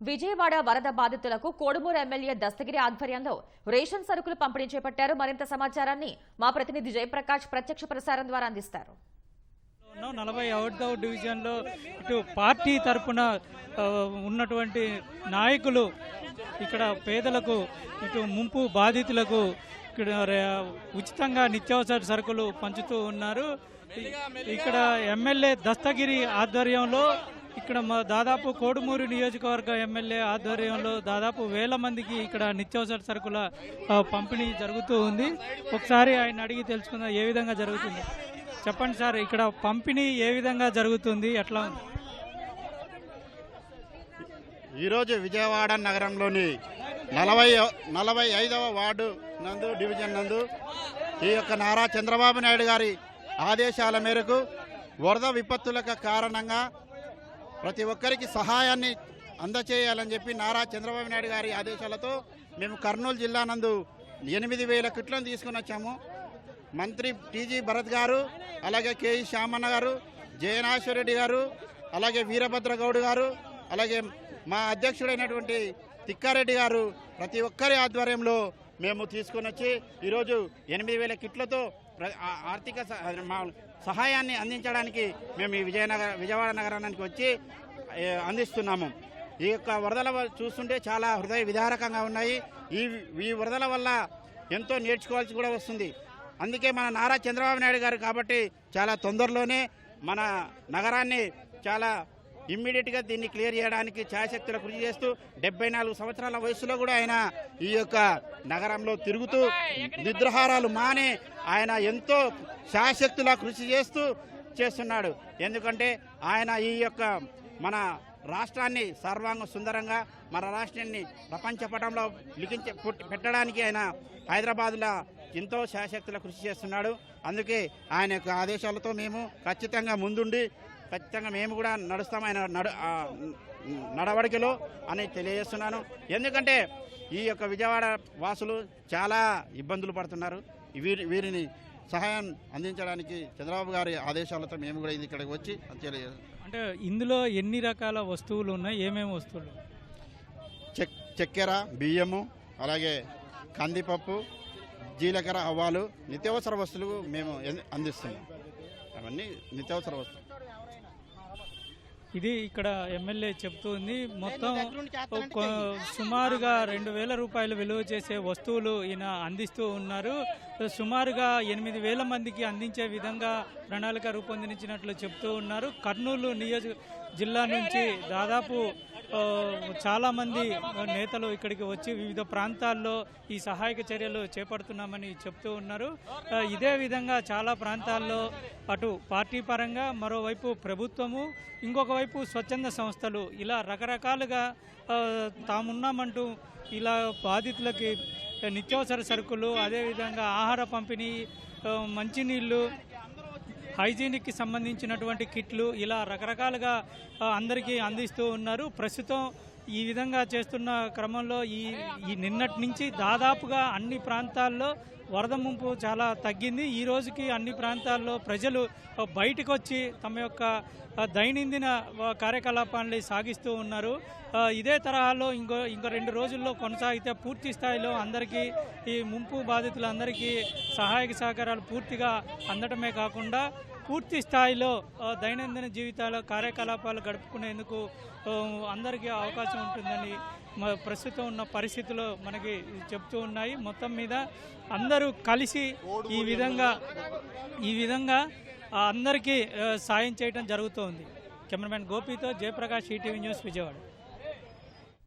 విజయవాడ వరద బాధితులకు కోడుమూరు ఎమ్మెల్యే దస్తగిరి ఆధ్వర్యంలో రేషన్ సరుకులు పంపిణీ చేపట్టారు. మరింత సమాచారాన్ని మా ప్రతినిధి జయప్రకాష్ ప్రత్యక్ష ప్రసారం ద్వారా అందిస్తారు. 41వ డివిజన్లో ఇటు పార్టీ తరపున ఉన్నటువంటి నాయకులు ఇక్కడ పేదలకు ఇటు ముంపు బాధితులకు ఇక్కడ ఉచితంగా నిత్యావసర సరుకులు పంచుతూ ఉన్నారు. ఇక్కడ ఎమ్మెల్యే దస్తగిరి ఆధ్వర్యంలో ఇక్కడ దాదాపు కోడుమూరు నియోజకవర్గ ఎమ్మెల్యే ఆధ్వర్యంలో దాదాపు 1000 మందికి ఇక్కడ నిత్యావసర సరుకుల పంపిణీ జరుగుతూ ఉంది. ఒకసారి ఆయన అడిగి తెలుసుకుందాం ఏ విధంగా జరుగుతుంది. చెప్పండి సార్, ఇక్కడ పంపిణీ ఏ విధంగా జరుగుతుంది, ఎట్లా ఉంది? ఈరోజు విజయవాడ నగరంలోని 45వ వార్డు నందు డివిజన్ నందు ఈ యొక్క నారా చంద్రబాబు నాయుడు గారి ఆదేశాల మేరకు వరద విపత్తులకు కారణంగా ప్రతి ఒక్కరికి సహాయాన్ని అందచేయాలని చెప్పి నారా చంద్రబాబు నాయుడు గారి ఆదేశాలతో మేము కర్నూలు జిల్లా నందు 8000 కిట్లను తీసుకుని వచ్చాము. మంత్రి టీజీ భరత్ గారు, అలాగే కేఈ శ్యామన్న గారు, జయనాశ్వరరెడ్డి గారు, అలాగే వీరభద్ర గౌడ్ గారు, అలాగే మా అధ్యక్షుడైనటువంటి తిక్కారెడ్డి గారు ప్రతి ఒక్కరి ఆధ్వర్యంలో మేము తీసుకొని వచ్చి ఈరోజు 8000 కిట్లతో ఆర్థిక సహాయాన్ని అందించడానికి మేము ఈ విజయవాడ నగరానికి వచ్చి అందిస్తున్నాము. ఈ యొక్క వరదల చూస్తుంటే చాలా హృదయ విదారకంగా ఉన్నాయి. ఈ వరదల వల్ల ఎంతో నేర్చుకోవాల్సి కూడా వస్తుంది. అందుకే మన నారా చంద్రబాబు నాయుడు గారు కాబట్టి చాలా తొందరలోనే మన నగరాన్ని చాలా ఇమ్మీడియట్గా దీన్ని క్లియర్ చేయడానికి ఛాయశక్తుల కృషి చేస్తూ 74 సంవత్సరాల వయసులో కూడా ఆయన ఈ యొక్క నగరంలో తిరుగుతూ నిద్రాహారాలు మాని ఆయన ఎంతో ఛాయశక్తుల కృషి చేస్తున్నాడు. ఎందుకంటే ఆయన ఈ యొక్క మన రాష్ట్రాన్ని సర్వాంగ సుందరంగా మన రాష్ట్రాన్ని ప్రపంచ పటంలో పెట్టడానికి ఆయన హైదరాబాద్లో ఎంతో శాశక్తుల కృషి చేస్తున్నాడు. అందుకే ఆయన యొక్క ఆదేశాలతో మేము ఖచ్చితంగా ముందుండి ఖచ్చితంగా మేము కూడా నడుస్తాం ఆయన నడవడికలో అని తెలియజేస్తున్నాను. ఎందుకంటే ఈ యొక్క విజయవాడ వాసులు చాలా ఇబ్బందులు పడుతున్నారు. వీరిని సహాయం అందించడానికి చంద్రబాబు గారి ఆదేశాలతో మేము కూడా ఇక్కడికి వచ్చి తెలియజేస్తాం. అంటే ఇందులో ఎన్ని రకాల వస్తువులు ఉన్నాయి, ఏమేమి వస్తువులు? చక్కెర, బియ్యము, అలాగే కందిపప్పు, జీలకర్ర, ఆవాలు, నిత్యావసర వస్తువులు మేము అందిస్తున్నాం. అవన్నీ నిత్యావసర వస్తువులు. ఇది ఇక్కడ ఎమ్మెల్యే చెప్తుంది. మొత్తం సుమారుగా 2000 రూపాయలు విలువ చేసే వస్తువులు ఈయన అందిస్తూ ఉన్నారు. సుమారుగా 8000 మందికి అందించే విధంగా ప్రణాళిక రూపొందించినట్లు చెప్తూ ఉన్నారు. కర్నూలు జిల్లా నుంచి దాదాపు చాలామంది నేతలు ఇక్కడికి వచ్చి వివిధ ప్రాంతాల్లో ఈ సహాయక చర్యలు చేపడుతున్నామని చెప్తూ ఉన్నారు. ఇదే విధంగా చాలా ప్రాంతాల్లో అటు పార్టీ పరంగా, మరోవైపు ప్రభుత్వము, ఇంకొక వైపు స్వచ్ఛంద సంస్థలు ఇలా రకరకాలుగా తామున్నామంటూ ఇలా బాధితులకి నిత్యావసర సరుకులు, అదేవిధంగా ఆహార పంపిణీ, మంచినీళ్ళు, హైజీనిక్కి సంబంధించినటువంటి కిట్లు ఇలా రకరకాలుగా అందరికీ అందిస్తూ ఉన్నారు. ప్రస్తుతం ఈ విధంగా చేస్తున్న క్రమంలో ఈ నిన్నటి నుంచి దాదాపుగా అన్ని ప్రాంతాల్లో వరద ముంపు చాలా తగ్గింది. ఈ రోజుకి అన్ని ప్రాంతాల్లో ప్రజలు బయటకు వచ్చి తమ యొక్క దైనందిన కార్యకలాపాన్ని సాగిస్తూ ఉన్నారు. ఇదే తరహాలో ఇంకో 2 రోజుల్లో కొనసాగితే పూర్తి స్థాయిలో అందరికీ ఈ ముంపు బాధితులందరికీ సహాయక సహకారాలు పూర్తిగా అందడమే కాకుండా పూర్తి స్థాయిలో దైనందిన జీవితాల కార్యకలాపాలు గడుపుకునేందుకు అందరికీ అవకాశం ఉంటుందని ప్రస్తుతం ఉన్న పరిస్థితులు మనకి చెప్తూ ఉన్నాయి. మొత్తం మీద అందరూ కలిసి ఈ విధంగా అందరికీ సాయం చేయడం జరుగుతోంది. కెమెరామెన్ గోపితో జయప్రకాష్, ఈటీవీ న్యూస్, విజయవాడ.